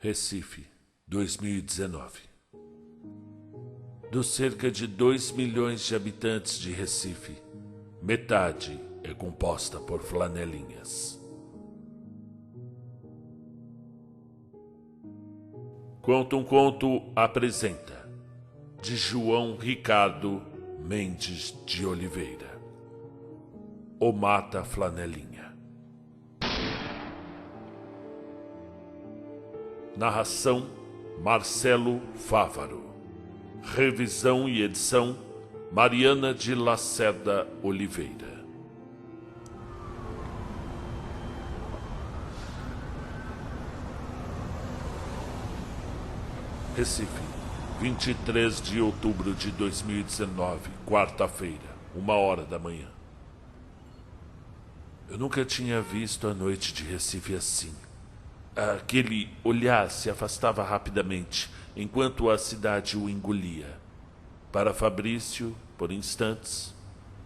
Recife, 2019. Dos cerca de 2 milhões de habitantes de Recife, metade é composta por flanelinhas. Conta um Conto apresenta, de João Ricardo Mendes de Oliveira, O Mata Flanelinha. Narração Marcelo Fávaro. Revisão e edição Mariana de Lacerda Oliveira. Recife, 23 de outubro de 2019, quarta-feira, 1h da manhã. Eu nunca tinha visto a noite de Recife assim. Aquele olhar se afastava rapidamente, enquanto a cidade o engolia. Para Fabrício, por instantes,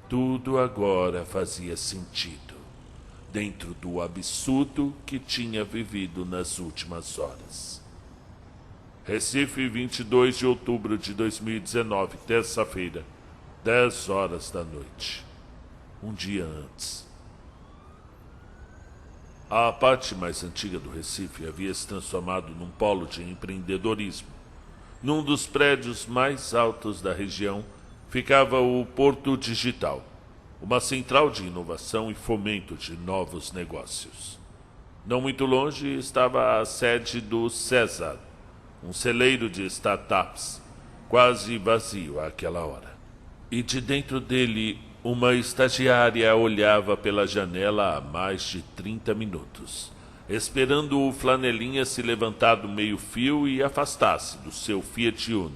tudo agora fazia sentido, dentro do absurdo que tinha vivido nas últimas horas. Recife, 22 de outubro de 2019, terça-feira, 10h da noite. Um dia antes. A parte mais antiga do Recife havia se transformado num polo de empreendedorismo. Num dos prédios mais altos da região ficava o Porto Digital, uma central de inovação e fomento de novos negócios. Não muito longe estava a sede do César, um celeiro de startups, quase vazio àquela hora. E de dentro dele, uma estagiária olhava pela janela há mais de 30 minutos, esperando o flanelinha se levantar do meio-fio e afastar-se do seu Fiat Uno,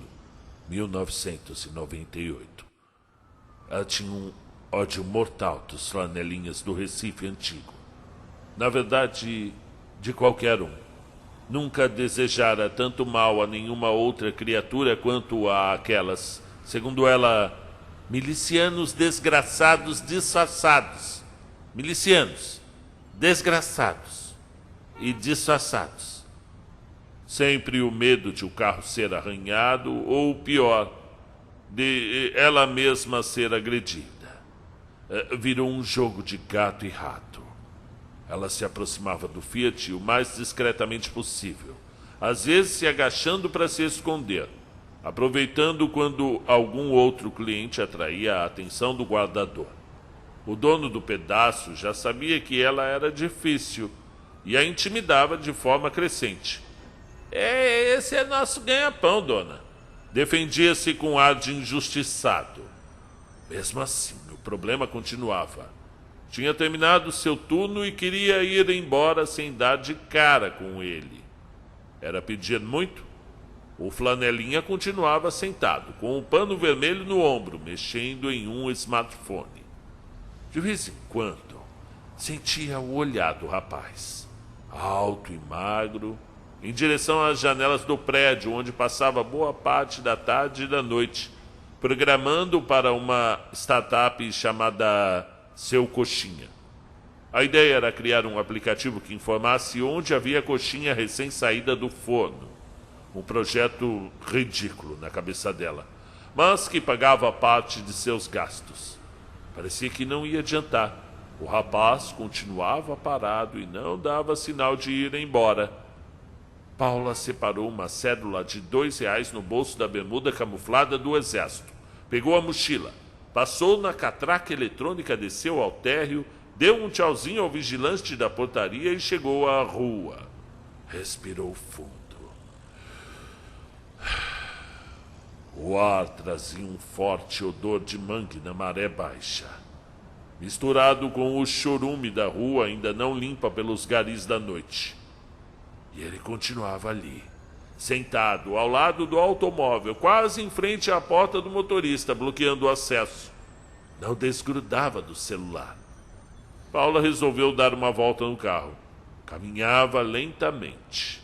1998. Ela tinha um ódio mortal dos flanelinhas do Recife antigo. Na verdade, de qualquer um. Nunca desejara tanto mal a nenhuma outra criatura quanto a aquelas, segundo ela, milicianos desgraçados disfarçados. Milicianos desgraçados e disfarçados. Sempre o medo de o carro ser arranhado ou, pior, de ela mesma ser agredida. Virou um jogo de gato e rato. Ela se aproximava do Fiat o mais discretamente possível, às vezes se agachando para se esconder, aproveitando quando algum outro cliente atraía a atenção do guardador. O dono do pedaço já sabia que ela era difícil e a intimidava de forma crescente. Esse é nosso ganha-pão, dona. Defendia-se com ar de injustiçado. Mesmo assim, o problema continuava. Tinha terminado seu turno e queria ir embora sem dar de cara com ele. Era pedir muito? O flanelinha continuava sentado, com um pano vermelho no ombro, mexendo em um smartphone. De vez em quando, sentia o olhar do rapaz, alto e magro, em direção às janelas do prédio, onde passava boa parte da tarde e da noite, programando para uma startup chamada Seu Coxinha. A ideia era criar um aplicativo que informasse onde havia coxinha recém-saída do forno. Um projeto ridículo na cabeça dela, mas que pagava parte de seus gastos. Parecia que não ia adiantar. O rapaz continuava parado e não dava sinal de ir embora. Paula separou uma cédula de R$2 no bolso da bermuda camuflada do exército. Pegou a mochila, passou na catraca eletrônica, desceu ao térreo, deu um tchauzinho ao vigilante da portaria e chegou à rua. Respirou fundo. O ar trazia um forte odor de mangue na maré baixa, misturado com o chorume da rua ainda não limpa pelos garis da noite. E ele continuava ali, sentado ao lado do automóvel, quase em frente à porta do motorista, bloqueando o acesso. Não desgrudava do celular. Paula resolveu dar uma volta no carro. Caminhava lentamente.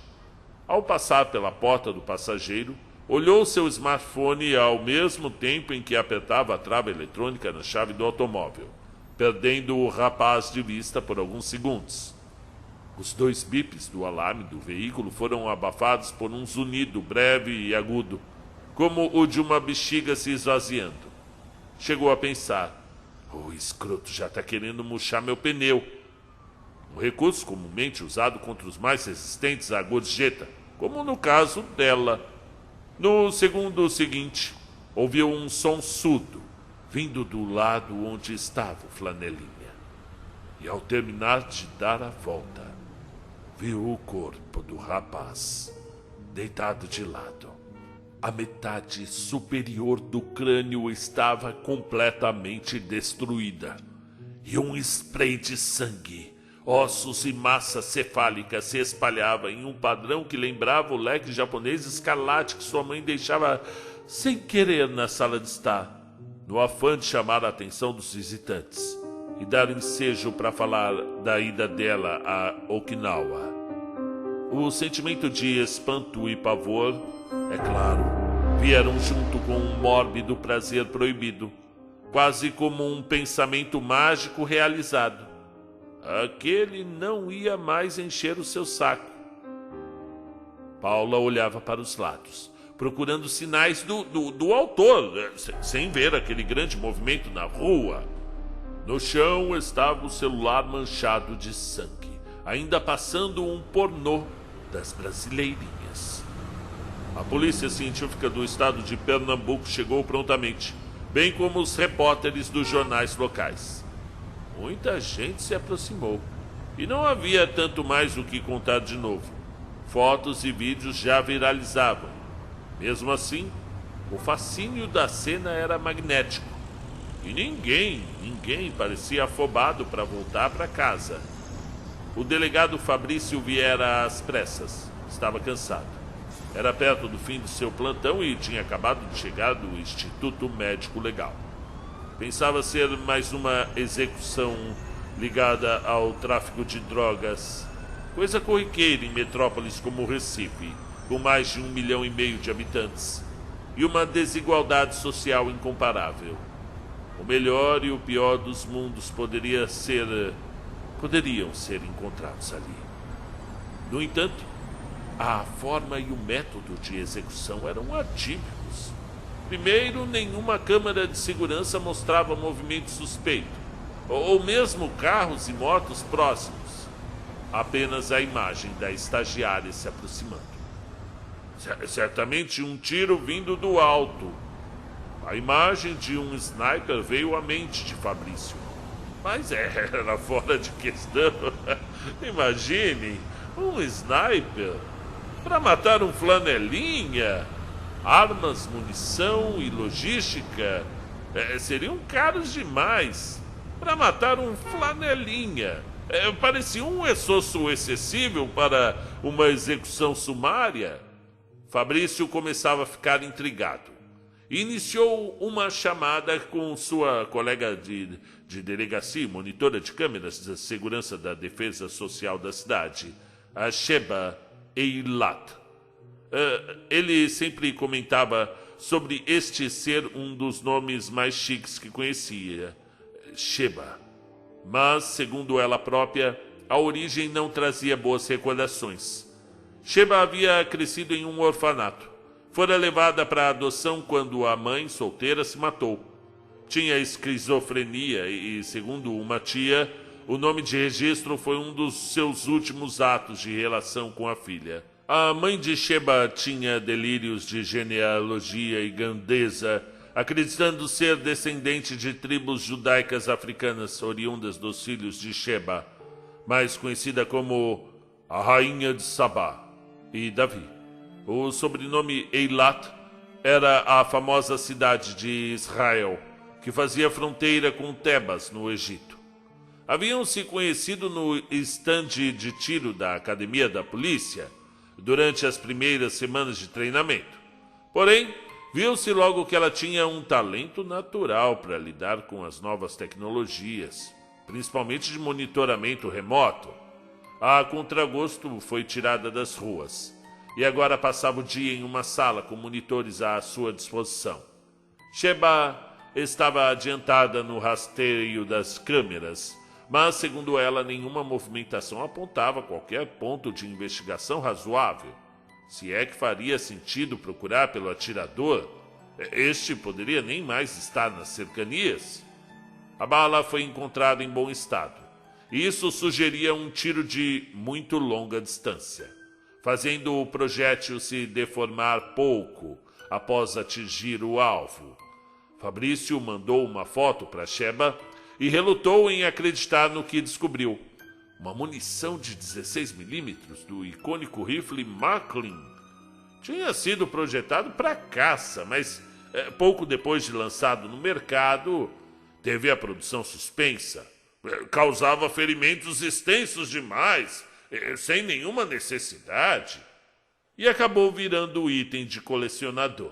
Ao passar pela porta do passageiro, olhou seu smartphone ao mesmo tempo em que apertava a trava eletrônica na chave do automóvel, perdendo o rapaz de vista por alguns segundos. Os 2 bips do alarme do veículo foram abafados por um zunido breve e agudo, como o de uma bexiga se esvaziando. Chegou a pensar: o escroto já está querendo murchar meu pneu. Um recurso comumente usado contra os mais resistentes à gorjeta, como no caso dela. No segundo seguinte, ouviu um som surdo, vindo do lado onde estava o Flanelinha. E ao terminar de dar a volta, viu o corpo do rapaz, deitado de lado. A metade superior do crânio estava completamente destruída. E um spray de sangue, ossos e massa cefálica se espalhava em um padrão que lembrava o leque japonês escarlate que sua mãe deixava sem querer na sala de estar, no afã de chamar a atenção dos visitantes e dar ensejo para falar da ida dela a Okinawa. O sentimento de espanto e pavor, é claro, vieram junto com um mórbido prazer proibido, quase como um pensamento mágico realizado. Aquele não ia mais encher o seu saco. Paula olhava para os lados, procurando sinais do autor, sem ver aquele grande movimento na rua. No chão estava o celular manchado de sangue, ainda passando um pornô das brasileirinhas. A polícia científica do estado de Pernambuco chegou prontamente, bem como os repórteres dos jornais locais. Muita gente se aproximou, e não havia tanto mais o que contar de novo. Fotos e vídeos já viralizavam. Mesmo assim, o fascínio da cena era magnético, e ninguém parecia afobado para voltar para casa. O delegado Fabrício viera às pressas. Estava cansado. Era perto do fim do seu plantão e tinha acabado de chegar do Instituto Médico Legal. Pensava ser mais uma execução ligada ao tráfico de drogas, coisa corriqueira em metrópoles como Recife, com mais de 1,5 milhão de habitantes, e uma desigualdade social incomparável. O melhor e o pior dos mundos poderiam ser encontrados ali. No entanto, a forma e o método de execução eram atípicos. Primeiro, nenhuma câmera de segurança mostrava movimento suspeito, ou mesmo carros e motos próximos. Apenas a imagem da estagiária se aproximando. Certamente um tiro vindo do alto. A imagem de um sniper veio à mente de Fabrício. Mas era fora de questão. Imagine, um sniper para matar um flanelinha. Armas, munição e logística seriam caros demais. Para matar um flanelinha. Parecia um esforço excessivo para uma execução sumária. Fabrício começava a ficar intrigado. Iniciou uma chamada com sua colega de delegacia, monitora de câmeras de segurança da Defesa Social da cidade, a Sheba Eilat. Ele sempre comentava sobre este ser um dos nomes mais chiques que conhecia, Sheba. Mas, segundo ela própria, a origem não trazia boas recordações. Sheba havia crescido em um orfanato. Fora levada para adoção quando a mãe solteira se matou. Tinha esquizofrenia e, segundo uma tia, o nome de registro foi um dos seus últimos atos de relação com a filha. A mãe de Sheba tinha delírios de genealogia e grandeza, acreditando ser descendente de tribos judaicas africanas oriundas dos filhos de Sheba, mais conhecida como a Rainha de Sabá e Davi. O sobrenome Eilat era a famosa cidade de Israel, que fazia fronteira com Tebas, no Egito. Haviam se conhecido no estande de tiro da academia da polícia durante as primeiras semanas de treinamento. Porém, viu-se logo que ela tinha um talento natural para lidar com as novas tecnologias, principalmente de monitoramento remoto. A contragosto foi tirada das ruas e agora passava o dia em uma sala com monitores à sua disposição. Sheba estava adiantada no rastreio das câmeras, mas, segundo ela, nenhuma movimentação apontava qualquer ponto de investigação razoável. Se é que faria sentido procurar pelo atirador, este poderia nem mais estar nas cercanias. A bala foi encontrada em bom estado. Isso sugeria um tiro de muito longa distância, fazendo o projétil se deformar pouco após atingir o alvo. Fabrício mandou uma foto para Sheba e relutou em acreditar no que descobriu. Uma munição de 16mm do icônico rifle Marklin. Tinha sido projetado para caça, mas pouco depois de lançado no mercado, teve a produção suspensa. Causava ferimentos extensos demais, sem nenhuma necessidade, e acabou virando item de colecionador.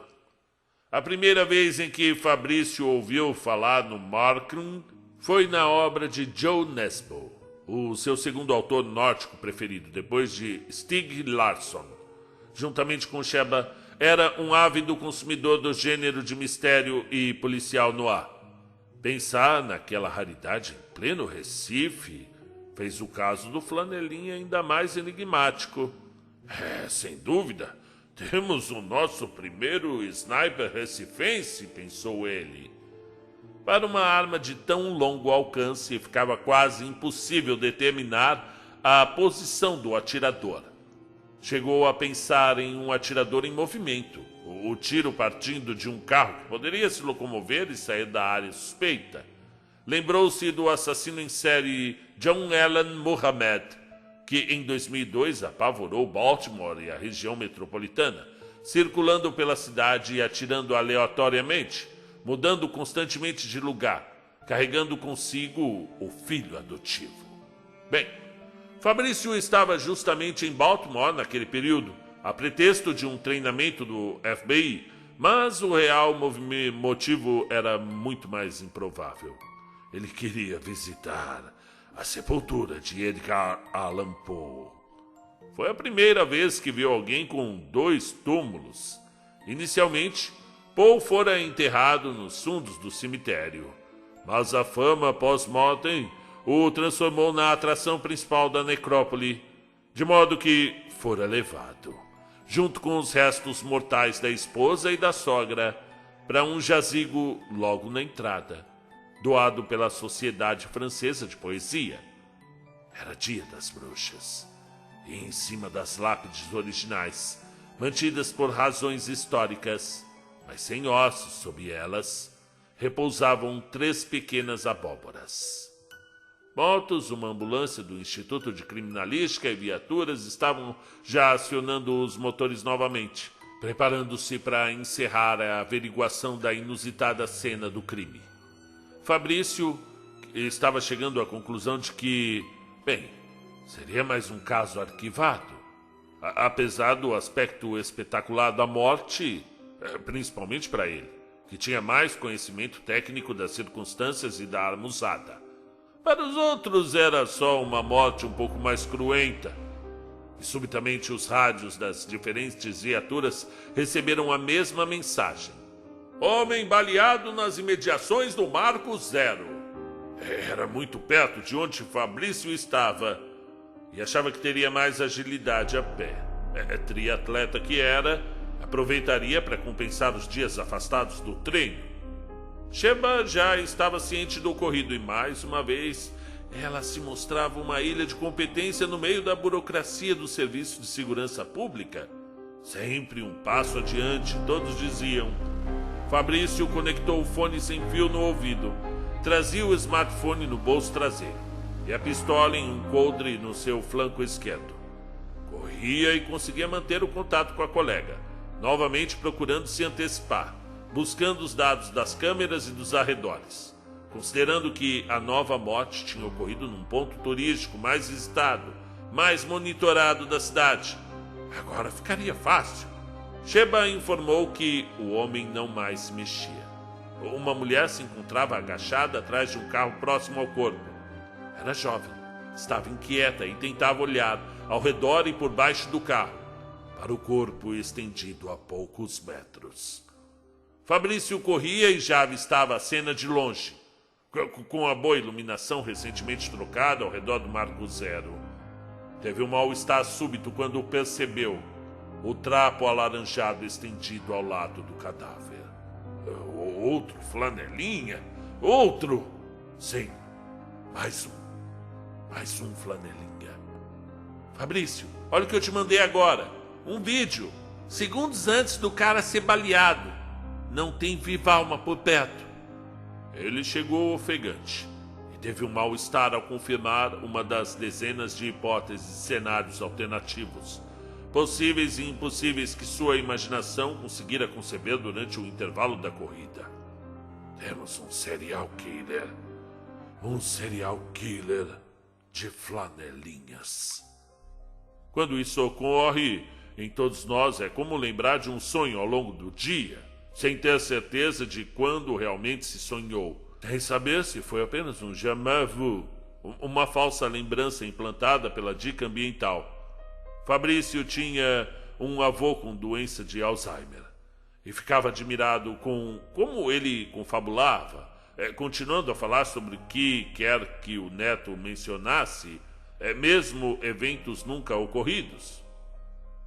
A primeira vez em que Fabrício ouviu falar no Marklin foi na obra de Joe Nesbo, o seu segundo autor nórdico preferido, depois de Stieg Larsson. Juntamente com Sheba, era um ávido consumidor do gênero de mistério e policial noir. Pensar naquela raridade em pleno Recife fez o caso do flanelinha ainda mais enigmático. Sem dúvida, temos o nosso primeiro sniper recifense, pensou ele. Para uma arma de tão longo alcance, ficava quase impossível determinar a posição do atirador. Chegou a pensar em um atirador em movimento, o tiro partindo de um carro que poderia se locomover e sair da área suspeita. Lembrou-se do assassino em série John Allen Muhammad, que em 2002 apavorou Baltimore e a região metropolitana, circulando pela cidade e atirando aleatoriamente, mudando constantemente de lugar, carregando consigo o filho adotivo. Bem, Fabrício estava justamente em Baltimore naquele período, a pretexto de um treinamento do FBI, mas o real motivo era muito mais improvável. Ele queria visitar a sepultura de Edgar Allan Poe. Foi a primeira vez que viu alguém com 2 túmulos. Inicialmente, Poe fora enterrado nos fundos do cemitério, mas a fama pós-mortem o transformou na atração principal da necrópole, de modo que fora levado, junto com os restos mortais da esposa e da sogra, para um jazigo logo na entrada, doado pela Sociedade Francesa de Poesia. Era dia das bruxas, e em cima das lápides originais, mantidas por razões históricas, mas sem ossos sob elas, repousavam 3 pequenas abóboras. Mortos, uma ambulância do Instituto de Criminalística e viaturas estavam já acionando os motores novamente, preparando-se para encerrar a averiguação da inusitada cena do crime. Fabrício estava chegando à conclusão de que, seria mais um caso arquivado. Apesar do aspecto espetacular da morte, principalmente para ele, que tinha mais conhecimento técnico das circunstâncias e da arma usada. Para os outros era só uma morte um pouco mais cruenta. E subitamente os rádios das diferentes viaturas receberam a mesma mensagem. Homem baleado nas imediações do Marco Zero. Era muito perto de onde Fabrício estava e achava que teria mais agilidade a pé. Triatleta que era, aproveitaria para compensar os dias afastados do treino. Sheba já estava ciente do ocorrido e, mais uma vez, ela se mostrava uma ilha de competência no meio da burocracia do Serviço de Segurança Pública. Sempre um passo adiante, todos diziam. Fabrício conectou o fone sem fio no ouvido, trazia o smartphone no bolso traseiro e a pistola em um coldre no seu flanco esquerdo. Corria e conseguia manter o contato com a colega, novamente procurando se antecipar, buscando os dados das câmeras e dos arredores, considerando que a nova morte tinha ocorrido num ponto turístico mais visitado, mais monitorado da cidade. Agora ficaria fácil. Sheba informou que o homem não mais se mexia. Uma mulher se encontrava agachada atrás de um carro próximo ao corpo. Era jovem, estava inquieta e tentava olhar ao redor e por baixo do carro, para o corpo estendido a poucos metros. Fabrício corria e já avistava a cena de longe, com a boa iluminação recentemente trocada ao redor do Marco Zero. Teve um mal-estar súbito quando percebeu o trapo alaranjado estendido ao lado do cadáver. Outro flanelinha? Outro? Sim, mais um flanelinha. Fabrício, olha o que eu te mandei agora. Um vídeo, segundos antes do cara ser baleado. Não tem viva alma por perto. Ele chegou ofegante e teve um mal-estar ao confirmar uma das dezenas de hipóteses e cenários alternativos, possíveis e impossíveis, que sua imaginação conseguira conceber durante o intervalo da corrida. Temos um serial killer. Um serial killer de flanelinhas. Quando isso ocorre em todos nós, é como lembrar de um sonho ao longo do dia, sem ter certeza de quando realmente se sonhou, sem saber se foi apenas um jamais vu, uma falsa lembrança implantada pela dica ambiental. Fabrício tinha um avô com doença de Alzheimer e ficava admirado com como ele confabulava, continuando a falar sobre o que quer que o neto mencionasse, mesmo eventos nunca ocorridos.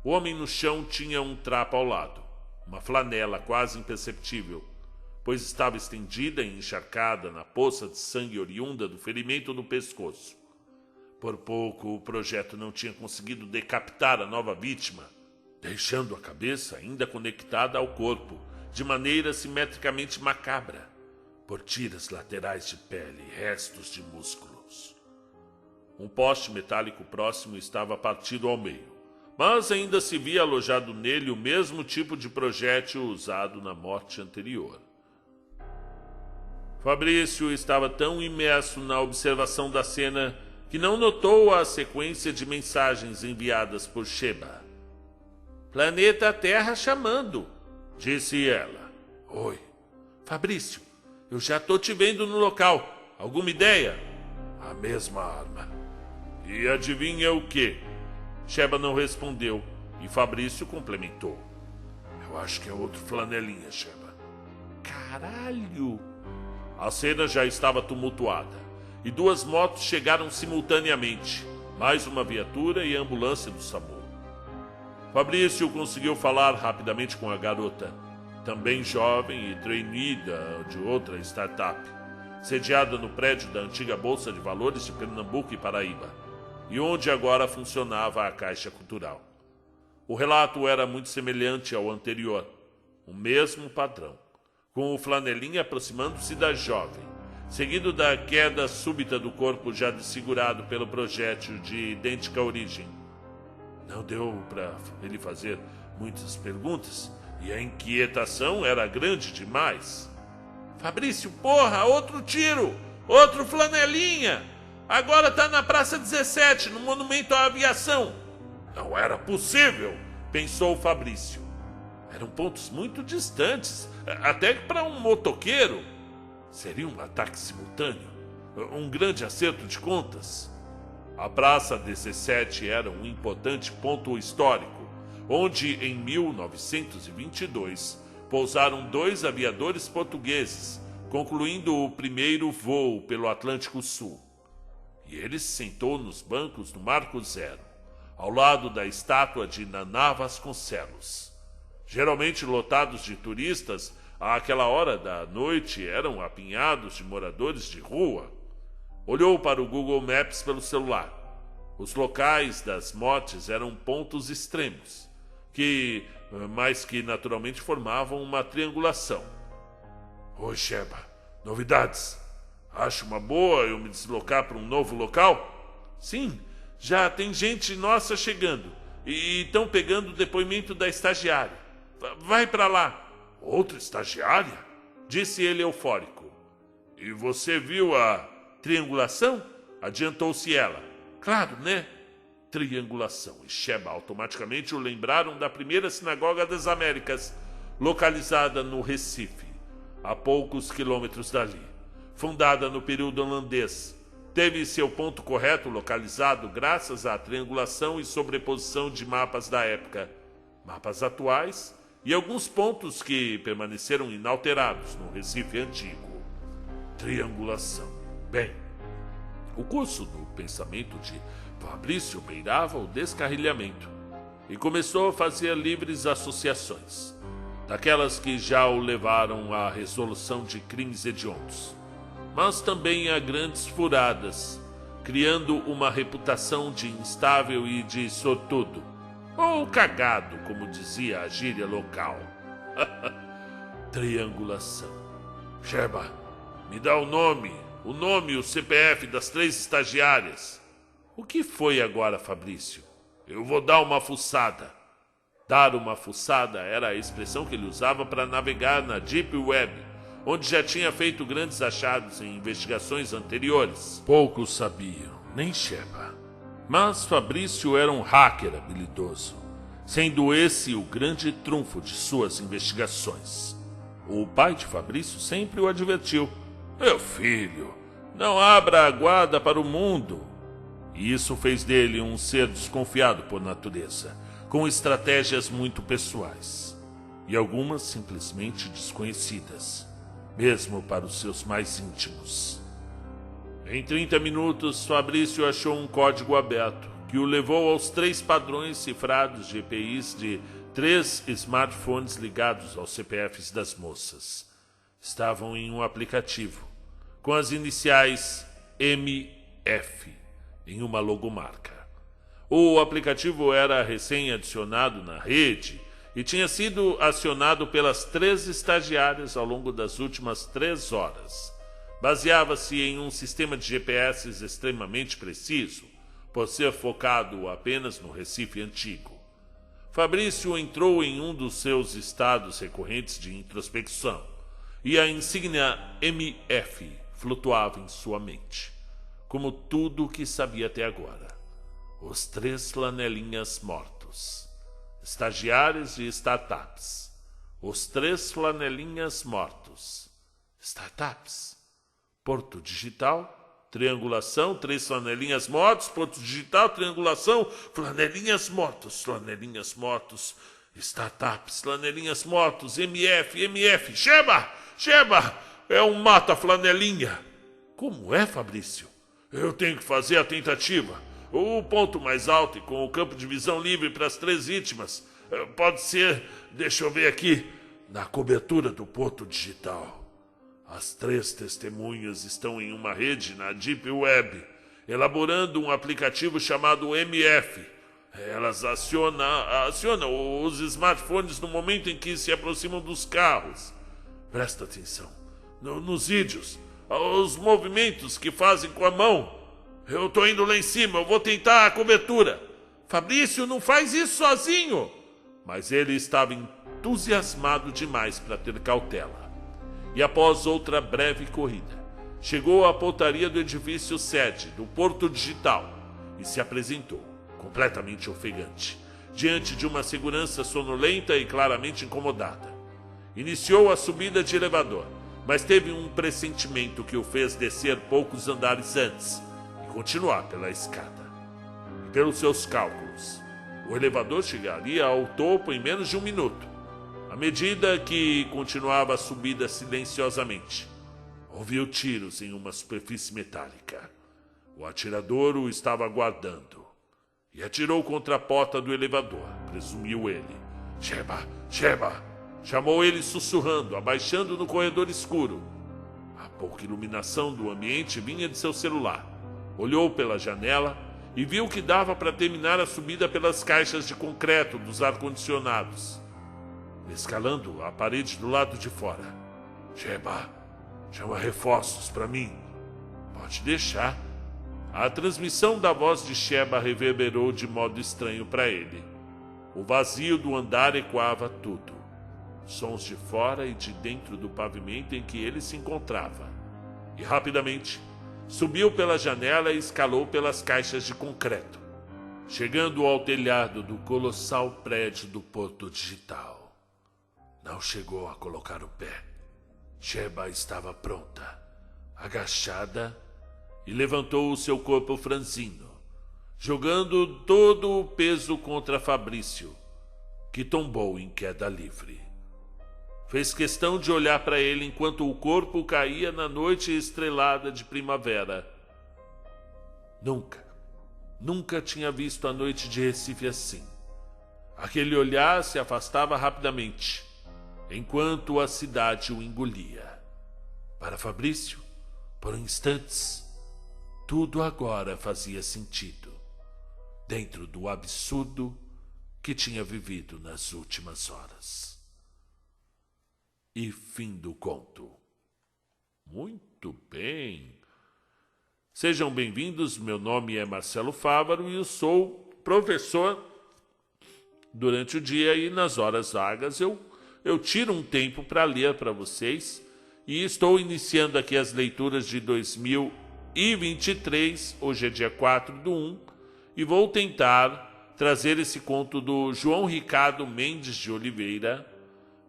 O homem no chão tinha um trapo ao lado, uma flanela quase imperceptível, pois estava estendida e encharcada na poça de sangue oriunda do ferimento no pescoço. Por pouco, o projeto não tinha conseguido decapitar a nova vítima, deixando a cabeça ainda conectada ao corpo, de maneira simetricamente macabra, por tiras laterais de pele e restos de músculos. Um poste metálico próximo estava partido ao meio, mas ainda se via alojado nele o mesmo tipo de projétil usado na morte anterior. Fabrício estava tão imerso na observação da cena que não notou a sequência de mensagens enviadas por Sheba. "Planeta Terra chamando", disse ela. "Oi, Fabrício, eu já tô te vendo no local. Alguma ideia?" "A mesma arma." "E adivinha o quê?" Sheba não respondeu e Fabrício complementou. "Eu acho que é outro flanelinha, Sheba." "Caralho!" A cena já estava tumultuada e duas motos chegaram simultaneamente, mais uma viatura e a ambulância do SAMU. Fabrício conseguiu falar rapidamente com a garota, também jovem e trainee de outra startup, sediada no prédio da antiga Bolsa de Valores de Pernambuco e Paraíba, e onde agora funcionava a Caixa Cultural. O relato era muito semelhante ao anterior, o mesmo padrão, com o flanelinha aproximando-se da jovem, seguido da queda súbita do corpo já desfigurado pelo projétil de idêntica origem. Não deu para ele fazer muitas perguntas e a inquietação era grande demais. "Fabrício, porra, outro tiro! Outro flanelinha! Agora tá na Praça 17, no Monumento à Aviação." Não era possível, pensou Fabrício. Eram pontos muito distantes, até para um motoqueiro. Seria um ataque simultâneo, um grande acerto de contas. A Praça 17 era um importante ponto histórico, onde em 1922 pousaram 2 aviadores portugueses, concluindo o primeiro voo pelo Atlântico Sul. E ele se sentou nos bancos do Marco Zero, ao lado da estátua de Naná Vasconcelos. Geralmente lotados de turistas, àquela hora da noite eram apinhados de moradores de rua. Olhou para o Google Maps pelo celular. Os locais das mortes eram pontos extremos, mas que naturalmente formavam uma triangulação. "Oi, Sheba, novidades? Acho uma boa eu me deslocar para um novo local?" "Sim, já tem gente nossa chegando e estão pegando o depoimento da estagiária. Vai para lá." "Outra estagiária?" disse ele eufórico. "E você viu a triangulação?" adiantou-se ela. "Claro, né?" Triangulação e Sheba automaticamente o lembraram da primeira sinagoga das Américas, localizada no Recife, a poucos quilômetros dali. Fundada no período holandês, teve seu ponto correto localizado graças à triangulação e sobreposição de mapas da época, mapas atuais e alguns pontos que permaneceram inalterados no Recife antigo. Triangulação. Bem, o curso do pensamento de Fabrício beirava o descarrilhamento e começou a fazer livres associações, daquelas que já o levaram à resolução de crimes hediondos, mas também a grandes furadas, criando uma reputação de instável e de sortudo, ou cagado, como dizia a gíria local. Triangulação. Sheba, me dá o nome e o CPF das 3 estagiárias. O que foi agora, Fabrício? Eu vou dar uma fuçada. Dar uma fuçada era a expressão que ele usava para navegar na Deep Web, onde já tinha feito grandes achados em investigações anteriores. Poucos sabiam, nem Sheba. Mas Fabrício era um hacker habilidoso, sendo esse o grande trunfo de suas investigações. O pai de Fabrício sempre o advertiu. Meu filho, não abra a guarda para o mundo. E isso fez dele um ser desconfiado por natureza, com estratégias muito pessoais, e algumas simplesmente desconhecidas, mesmo para os seus mais íntimos. Em 30 minutos, Fabrício achou um código aberto, que o levou aos 3 padrões cifrados de EPIs de 3 smartphones ligados aos CPFs das moças. Estavam em um aplicativo, com as iniciais MF, em uma logomarca. O aplicativo era recém-adicionado na rede e tinha sido acionado pelas 3 estagiárias ao longo das últimas 3 horas. Baseava-se em um sistema de GPS extremamente preciso, por ser focado apenas no Recife antigo. Fabrício entrou em um dos seus estados recorrentes de introspecção, e a insígnia MF flutuava em sua mente, como tudo o que sabia até agora. Os 3 flanelinhas mortos. Estagiários e startups. Os 3 flanelinhas mortos. Startups. Porto Digital. Triangulação. 3 flanelinhas mortos. Porto Digital. Triangulação. Flanelinhas mortos. Flanelinhas mortos. Startups. Flanelinhas mortos. MF. Sheba! É um mata-flanelinha. Como é, Fabrício? Eu tenho que fazer a tentativa. O ponto mais alto e com o campo de visão livre para as 3 vítimas. Pode ser, deixa eu ver aqui, na cobertura do Porto Digital. As 3 testemunhas estão em uma rede na Deep Web, elaborando um aplicativo chamado MF. Elas acionam os smartphones no momento em que se aproximam dos carros. Presta atenção nos vídeos, aos movimentos que fazem com a mão. Eu tô indo lá em cima, eu vou tentar a cobertura. Fabrício, não faz isso sozinho. Mas ele estava entusiasmado demais para ter cautela. E após outra breve corrida, chegou à portaria do edifício sede do Porto Digital e se apresentou, completamente ofegante, diante de uma segurança sonolenta e claramente incomodada. Iniciou a subida de elevador, mas teve um pressentimento que o fez descer poucos andares antes continuar pela escada. E pelos seus cálculos, o elevador chegaria ao topo em menos de 1 minuto. À medida que continuava a subida silenciosamente, ouviu tiros em uma superfície metálica. O atirador o estava aguardando e atirou contra a porta do elevador, presumiu ele. Sheba! Chamou ele sussurrando, abaixando no corredor escuro. A pouca iluminação do ambiente vinha de seu celular. Olhou pela janela e viu que dava para terminar a subida pelas caixas de concreto dos ar-condicionados, escalando a parede do lado de fora. Sheba, chama reforços para mim. Pode deixar. A transmissão da voz de Sheba reverberou de modo estranho para ele. O vazio do andar ecoava tudo. Sons de fora e de dentro do pavimento em que ele se encontrava. E rapidamente subiu pela janela e escalou pelas caixas de concreto, chegando ao telhado do colossal prédio do Porto Digital. Não chegou a colocar o pé. Sheba estava pronta, agachada, e levantou o seu corpo franzino, jogando todo o peso contra Fabrício, que tombou em queda livre. Fez questão de olhar para ele enquanto o corpo caía na noite estrelada de primavera. Nunca tinha visto a noite de Recife assim. Aquele olhar se afastava rapidamente, enquanto a cidade o engolia. Para Fabrício, por instantes, tudo agora fazia sentido, dentro do absurdo que tinha vivido nas últimas horas. E fim do conto. Muito bem. Sejam bem-vindos, meu nome é Marcelo Fávaro e eu sou professor. Durante o dia e nas horas vagas eu tiro um tempo para ler para vocês e estou iniciando aqui as leituras de 2023, hoje é dia 4/1, e vou tentar trazer esse conto do João Ricardo Mendes de Oliveira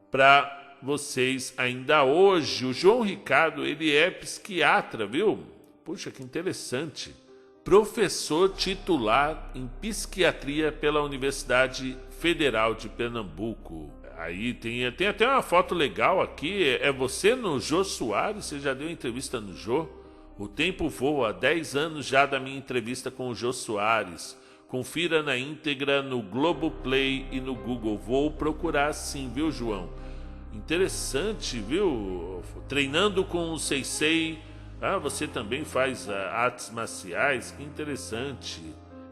para vocês ainda hoje. O João Ricardo, ele é psiquiatra, viu? Puxa, que interessante. Professor titular em psiquiatria pela Universidade Federal de Pernambuco. Aí tem até uma foto legal aqui. É você no Jô Soares? Você já deu entrevista no Jô? O tempo voa, há 10 anos já da minha entrevista com o Jô Soares. Confira na íntegra no Globoplay e no Google. Vou procurar sim, viu, João? Interessante, viu? Treinando com o Sensei. Você também faz artes marciais, que interessante.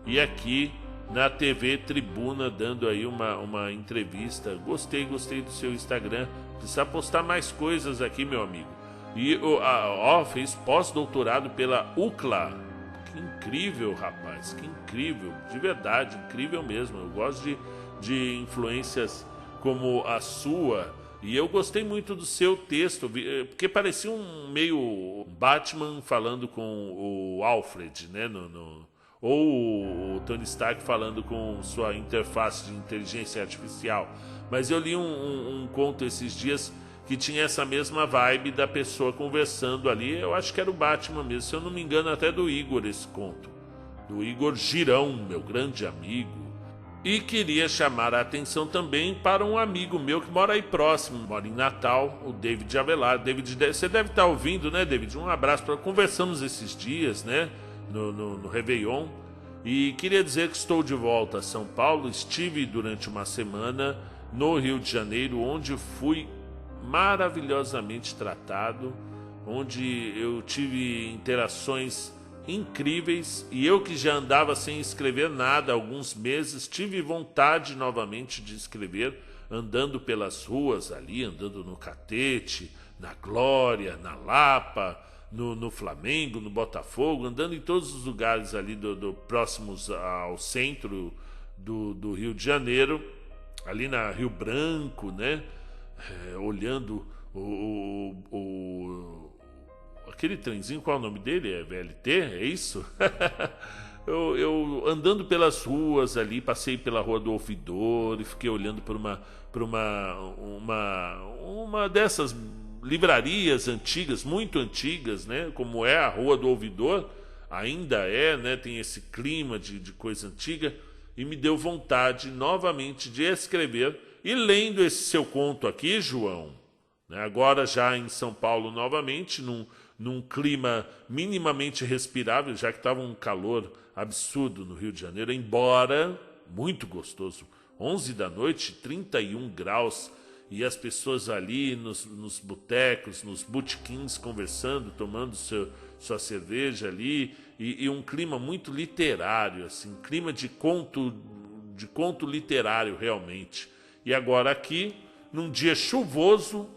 E aqui na TV Tribuna, dando aí uma entrevista. Gostei do seu Instagram. Precisa postar mais coisas aqui, meu amigo. E fez pós-doutorado pela UCLA. Que incrível, rapaz, que incrível. De verdade, incrível mesmo. Eu gosto de influências como a sua. E eu gostei muito do seu texto, porque parecia um meio Batman falando com o Alfred, né? Ou o Tony Stark falando com sua interface de inteligência artificial. Mas eu li um conto esses dias que tinha essa mesma vibe da pessoa conversando ali. Eu acho que era o Batman mesmo, se eu não me engano, até do Igor esse conto. Do Igor Girão, meu grande amigo. E queria chamar a atenção também para um amigo meu que mora aí próximo, mora em Natal, o David Avelar. David, você deve estar ouvindo, né, David? Um abraço. Conversamos esses dias, né, no Réveillon. E queria dizer que estou de volta a São Paulo. Estive durante uma semana no Rio de Janeiro, onde fui maravilhosamente tratado, onde eu tive interações incríveis, e eu que já andava sem escrever nada há alguns meses, tive vontade novamente de escrever, andando pelas ruas ali, andando no Catete, na Glória, na Lapa, no Flamengo, no Botafogo, andando em todos os lugares ali próximos ao centro do Rio de Janeiro, ali na Rio Branco, né? Olhando aquele trenzinho, qual é o nome dele? É VLT? É isso? eu andando pelas ruas ali, passei pela Rua do Ouvidor e fiquei olhando por uma dessas livrarias antigas, muito antigas, né? Como é a Rua do Ouvidor, ainda é, né? Tem esse clima de coisa antiga, e me deu vontade novamente de escrever. E lendo esse seu conto aqui, João, né? Agora já em São Paulo novamente, num clima minimamente respirável, já que estava um calor absurdo no Rio de Janeiro, embora muito gostoso. 11 da noite, 31 graus, e as pessoas ali nos botecos, nos botequins, conversando, tomando sua cerveja ali, e um clima muito literário, assim, clima de conto literário realmente. E agora aqui, num dia chuvoso,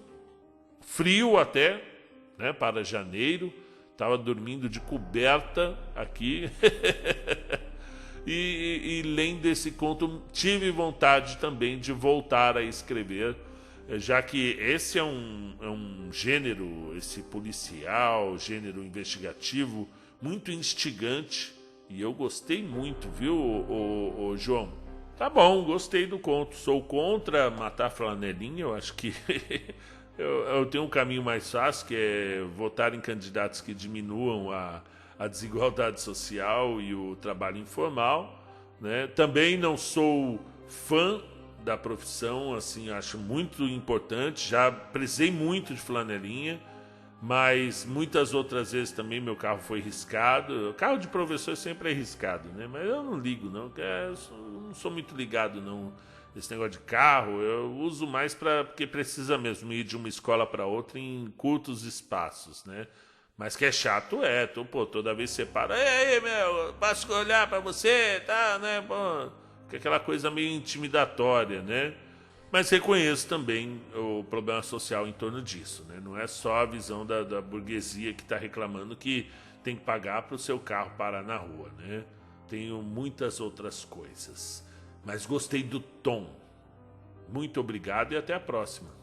frio até, né, para janeiro, estava dormindo de coberta aqui e lendo esse conto tive vontade também de voltar a escrever, já que esse é um gênero, esse policial, gênero investigativo muito instigante, e eu gostei muito, viu, ô João? Tá bom, gostei do conto. Sou contra matar flanelinha, eu acho que eu tenho um caminho mais fácil, que é votar em candidatos que diminuam a desigualdade social e o trabalho informal, né? Também não sou fã da profissão, assim, acho muito importante. Já precisei muito de flanelinha, mas muitas outras vezes também meu carro foi riscado. O carro de professor sempre é riscado, né? Mas eu não ligo, não. Eu não sou muito ligado, não. Esse negócio de carro, eu uso mais porque precisa mesmo ir de uma escola para outra em curtos espaços, né? Mas que é chato, toda vez que você para, ei, meu, posso olhar para você, tá, né? Pô, que é aquela coisa meio intimidatória, né? Mas reconheço também o problema social em torno disso, né? Não é só a visão da burguesia que está reclamando que tem que pagar para o seu carro parar na rua, né? Tenho muitas outras coisas. Mas gostei do tom. Muito obrigado e até a próxima.